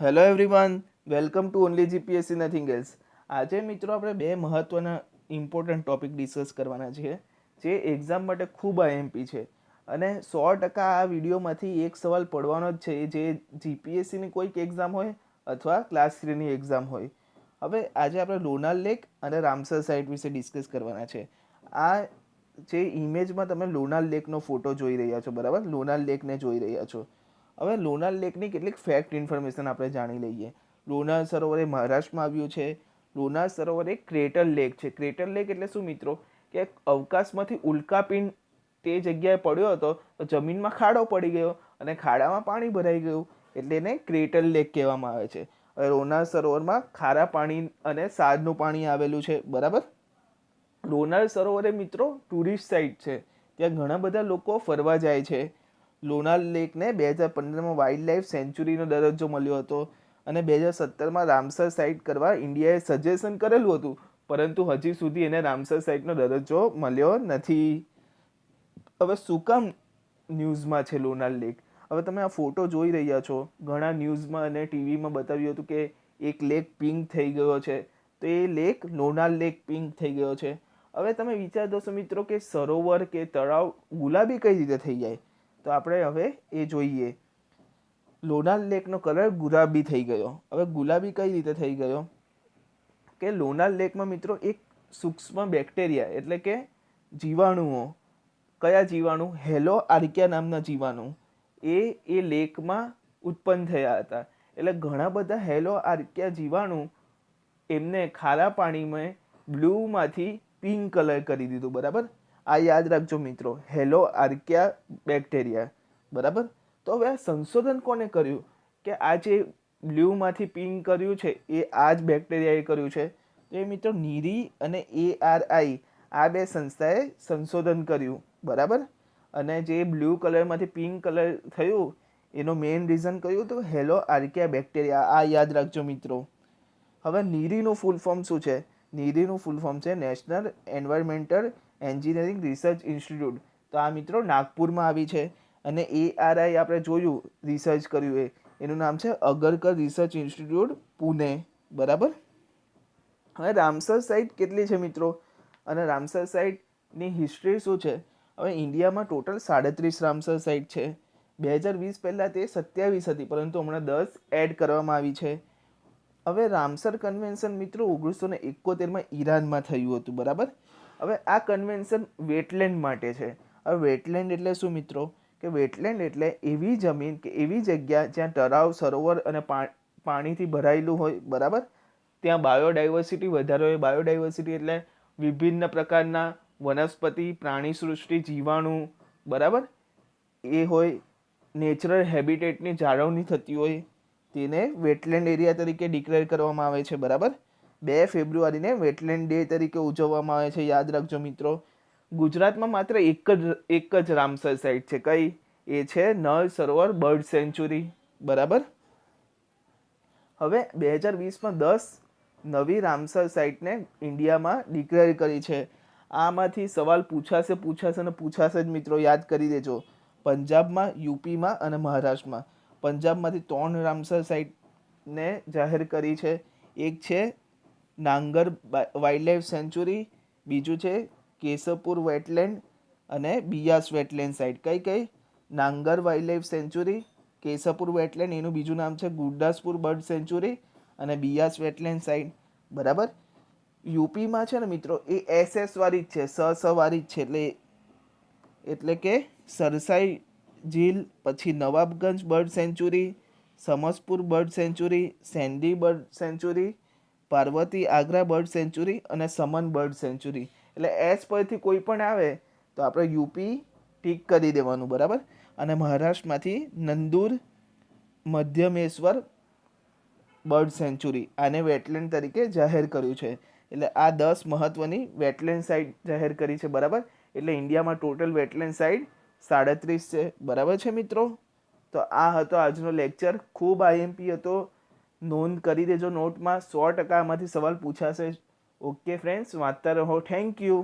Hello everyone, welcome to only GPSC nothing else. આજે મિત્રો આપણે બે મહત્ત્વના ઇમ્પોર્ટન્ટ ટોપિક ડિસ્કસ કરવાના છીએ જે એક્ઝામ માટે ખૂબ આઈએમપી છે અને 100% આ વિડીયોમાંથી એક સવાલ પડવાનો જ છે જે જીપીએસસીની કોઈક એક્ઝામ હોય અથવા ક્લાસ 3ની એક્ઝામ હોય. હવે આજે આપણે લોનાર લેક અને રામસર સાઇટ વિશે ડિસ્કસ કરવાના છે. આ જે ઇમેજમાં તમે લોનાર લેકનો ફોટો જોઈ રહ્યા છો, બરાબર, લોનાર લેકને જોઈ રહ્યા છો. હવે લોનાર લેકની કેટલીક ફેક્ટ ઇન્ફોર્મેશન આપણે જાણી લઈએ. લોનાર સરોવર એ મહારાષ્ટ્રમાં આવ્યું છે. લોનાર સરોવર એક ક્રેટર લેક છે. ક્રેટર લેક એટલે શું મિત્રો? કે અવકાશમાંથી ઉલ્કાપિંડ તે જગ્યાએ પડ્યો હતો તો જમીનમાં ખાડો પડી ગયો અને ખાડામાં પાણી ભરાઈ ગયું, એટલે એને ક્રેટર લેક કહેવામાં આવે છે. હવે લોનાર સરોવરમાં ખારા પાણી અને સાદનું પાણી આવેલું છે, બરાબર. લોનાર સરોવર એ મિત્રો ટુરિસ્ટ સાઇટ છે. ત્યાં ઘણા બધા લોકો ફરવા જાય છે. લોનાર લેકને 2015માં વાઇલ્ડ લાઈફ સેન્ચુરીનો દરજ્જો મળ્યો હતો અને 2017માં રામસર સાઇટ કરવા ઇન્ડિયાએ સજેશન કરેલું હતું, પરંતુ હજી સુધી એને રામસર સાઇટનો દરજ્જો મળ્યો નથી. હવે શું કામ ન્યૂઝમાં છે લોનાર લેક? હવે તમે આ ફોટો જોઈ રહ્યા છો. ઘણા ન્યૂઝમાં અને ટીવીમાં બતાવ્યું હતું કે એક લેક પિંક થઈ ગયો છે, તો એ લેક લોનાર લેક પિંક થઈ ગયો છે. હવે તમે વિચારતો છો મિત્રો કે સરોવર કે તળાવ ગુલાબી કઈ રીતે થઈ જાય? તો આપણે હવે એ જોઈએ. લોનાર લેકનો કલર ગુલાબી થઈ ગયો. હવે ગુલાબી કઈ રીતે થઈ ગયો? કે લોનાર લેકમાં મિત્રો એક સૂક્ષ્મ બેક્ટેરિયા એટલે કે જીવાણુઓ, કયા જીવાણુ? હેલો આર્કિયા નામના જીવાણુ એ લેકમાં ઉત્પન્ન થયા હતા. એટલે ઘણા બધા હેલો આર્કિયા જીવાણુ એમને ખારા પાણીમાં બ્લુમાંથી પિંક કલર કરી દીધું, બરાબર. આ યાદ રાખજો મિત્રો, હેલો આર્કિયા બેક્ટેરિયા, બરાબર. તો હવે આ સંશોધન કોને કર્યું કે આ જે બ્લ્યુમાંથી પિંક કર્યું છે એ આ જ બેક્ટેરિયાએ કર્યું છે? તો એ મિત્રો નીરી અને ARI આ બે સંસ્થાએ સંશોધન કર્યું, બરાબર. અને જે બ્લુ કલરમાંથી પિંક કલર થયું એનો મેઇન રીઝન કયું? તો હેલો આર્કિયા બેક્ટેરિયા. આ યાદ રાખજો મિત્રો. હવે નીરીનું ફૂલ ફોર્મ શું છે? નીરીનું ફૂલ ફોર્મ છે national environmental engineering research institute. તો આ મિત્રો નાગપુરમાં આવી છે. અને ARI આપણે જોયું, રિસર્ચ કર્યું એનું નામ છે અગરકર રિસર્ચ ઇન્સ્ટિટ્યૂટ પુણે, બરાબર. હવે રામસર સાઇટ કેટલી છે મિત્રો? અને રામસર સાઇટની હિસ્ટ્રી શું છે? હવે ઇન્ડિયામાં ટોટલ 37 રામસર સાઇટ છે. 2020 પહેલાં તે 27 હતી, પરંતુ હમણાં 10 એડ કરવામાં આવી છે. હવે રામસર કન્વેન્શન મિત્રો 1971માં ઈરાનમાં થયું હતું, બરાબર. હવે આ કન્વેન્શન વેટલેન્ડ માટે છે. હવે વેટલેન્ડ એટલે શું મિત્રો? કે વેટલેન્ડ એટલે એવી જમીન કે એવી જગ્યા જ્યાં તળાવ, સરોવર અને પાણીથી ભરાયેલું હોય, બરાબર. ત્યાં બાયોડાયવર્સિટી વધારે હોય. બાયોડાયવર્સિટી એટલે વિભિન્ન પ્રકારના વનસ્પતિ, પ્રાણી સૃષ્ટિ, જીવાણુ, બરાબર, એ હોય. નેચરલ હેબિટેટની જાળવણી થતી હોય, તેને વેટલેન્ડ એરિયા તરીકે ડિક્લેર કરવામાં આવે છે, બરાબર. 2 ફેબ્રુઆરીને વેટલેન્ડ ડે તરીકે ઉજવવામાં આવે છે, યાદ રાખજો મિત્રો. ગુજરાતમાં માત્ર એક જ રામસર સાઇટ છે. કઈ? એ છે નળ સરોવર બર્ડ સેન્ચુરી, બરાબર. હવે 2020માં 10 નવી રામસર સાઇટને ઇન્ડિયામાં ડિક્લેર કરી છે. આમાંથી સવાલ પૂછાશે જ મિત્રો, યાદ કરી દેજો. પંજાબમાં, યુપીમાં અને મહારાષ્ટ્રમાં. પંજાબમાંથી 3 રામસર સાઇટને જાહેર કરી છે. એક છે નાંગર વાઇલ્ડ લાઈફ સેન્ચુરી, બીજું છે કેશવપુર વેટલેન્ડ અને બિયાસ વેટલેન્ડ સાઇટ. કઈ? નાંગર વાઇલ્ડ લાઈફ સેન્ચુરી, કેશવપુર વેટલેન્ડ, એનું બીજું નામ છે ગુરદાસપુર બર્ડ સેન્ચુરી અને બિયાસ વેટલેન્ડ સાઇટ, બરાબર. યુપીમાં છે ને મિત્રો એ SS વાળી જ છે, વાળી જ છે. એટલે કે સરસાઈ ઝીલ, પછી Nawabganj bird sanctuary, Samaspur bird sanctuary, Sandi bird sanctuary, Parvati Agra bird sanctuary અને સમન બર્ડ સેન્ચુરી. એટલે S પરથી કોઈ પણ આવે તો આપણે યુપી ટીક કરી દેવાનું, બરાબર. અને મહારાષ્ટ્રમાંથી નંદુર મધ્યમેશ્વર બર્ડ સેન્ચુરી, આને વેટલેન્ડ તરીકે જાહેર કર્યું છે. એટલે આ 10 મહત્વની વેટલેન્ડ સાઇટ જાહેર કરી છે, બરાબર. એટલે ઇન્ડિયામાં ટોટલ વેટલેન્ડ સાઇટ 37 છે, બરાબર છે મિત્રો. તો આ હતો આજનો લેક્ચર. ખૂબ આઈએમપી હતો, નોંધ કરી દેજો નોટમાં. 100% આમાંથી સવાલ પૂછાશે. ઓકે ફ્રેન્ડ્સ, વાંચતા રહો. Thank you.